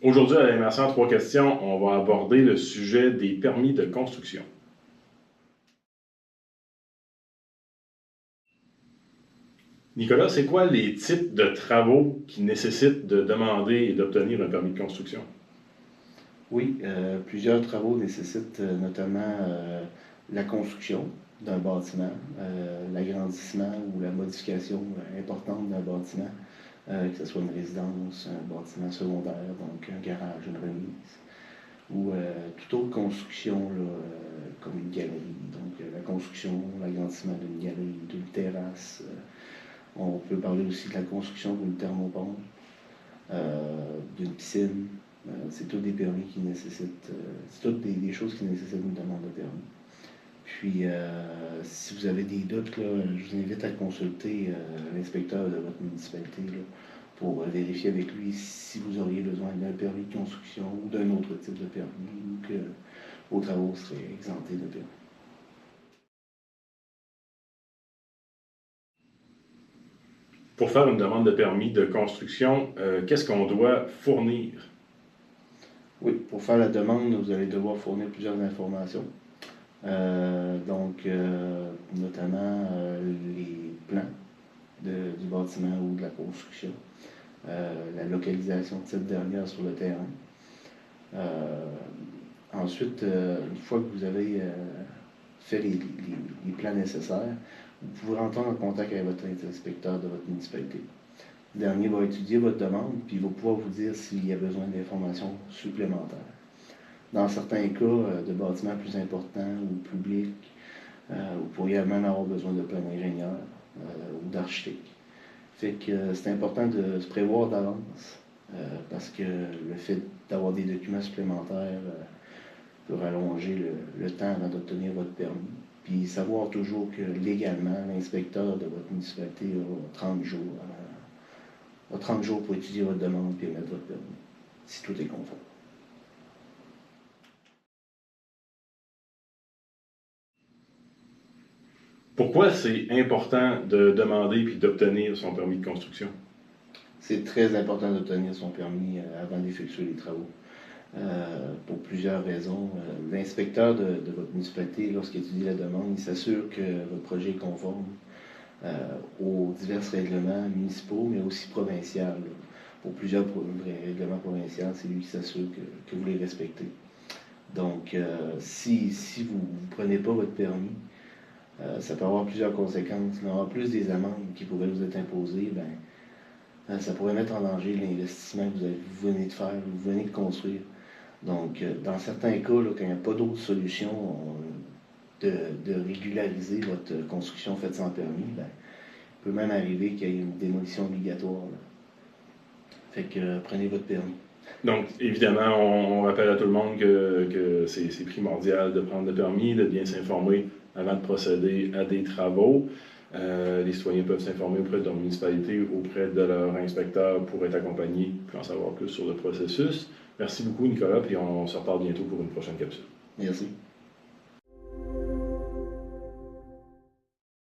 Aujourd'hui, à l'immersion en 3 questions, on va aborder le sujet des permis de construction. Nicolas, c'est quoi les types de travaux qui nécessitent de demander et d'obtenir un permis de construction? Oui, plusieurs travaux nécessitent notamment la construction d'un bâtiment, l'agrandissement ou la modification importante d'un bâtiment, que ce soit une résidence, un bâtiment secondaire, donc un garage, une remise, ou toute autre construction là, comme une galerie. Donc la construction, l'agrandissement d'une galerie, d'une terrasse. On peut parler aussi de la construction d'une thermopompe, d'une piscine. C'est tous des permis qui nécessitent, c'est toutes des choses qui nécessitent une demande de permis. Puis, si vous avez des doutes, là, je vous invite à consulter l'inspecteur de votre municipalité là, pour vérifier avec lui si vous auriez besoin d'un permis de construction ou d'un autre type de permis ou que vos travaux seraient exemptés de permis. Pour faire une demande de permis de construction, qu'est-ce qu'on doit fournir? Oui, pour faire la demande, vous allez devoir fournir plusieurs informations. Notamment les plans du bâtiment ou de la construction, la localisation de cette dernière sur le terrain. Ensuite, une fois que vous avez fait les plans nécessaires, vous pouvez rentrer en contact avec votre inspecteur de votre municipalité. Le dernier va étudier votre demande, puis il va pouvoir vous dire s'il y a besoin d'informations supplémentaires. Dans certains cas de bâtiments plus importants ou publics, vous pourriez même avoir besoin de plan d'ingénieur ou d'architecte. Fait que c'est important de se prévoir d'avance parce que le fait d'avoir des documents supplémentaires peut rallonger le temps avant d'obtenir votre permis. Puis savoir toujours que légalement, l'inspecteur de votre municipalité a 30 jours, pour étudier votre demande et émettre votre permis, si tout est conforme. Pourquoi c'est important de demander puis d'obtenir son permis de construction? C'est très important d'obtenir son permis avant d'effectuer les travaux. Pour plusieurs raisons. L'inspecteur de votre municipalité, lorsqu'il étudie la demande, il s'assure que votre projet est conforme aux divers règlements municipaux, mais aussi provinciaux. Pour plusieurs règlements provinciaux, c'est lui qui s'assure que vous les respectez. Donc, si vous ne prenez pas votre permis, ça peut avoir plusieurs conséquences. Mais en plus des amendes qui pourraient vous être imposées, ça pourrait mettre en danger l'investissement que vous venez de faire, que vous venez de construire. Donc, dans certains cas, là, quand il n'y a pas d'autre solution de régulariser votre construction faite sans permis, il peut même arriver qu'il y ait une démolition obligatoire. Là. Fait que prenez votre permis. Donc, évidemment, on rappelle à tout le monde que c'est primordial de prendre le permis, de bien s'informer avant de procéder à des travaux. Les citoyens peuvent s'informer auprès de leur municipalité, auprès de leur inspecteur pour être accompagnés et en savoir plus sur le processus. Merci beaucoup, Nicolas, puis on se reparle bientôt pour une prochaine capsule. Merci.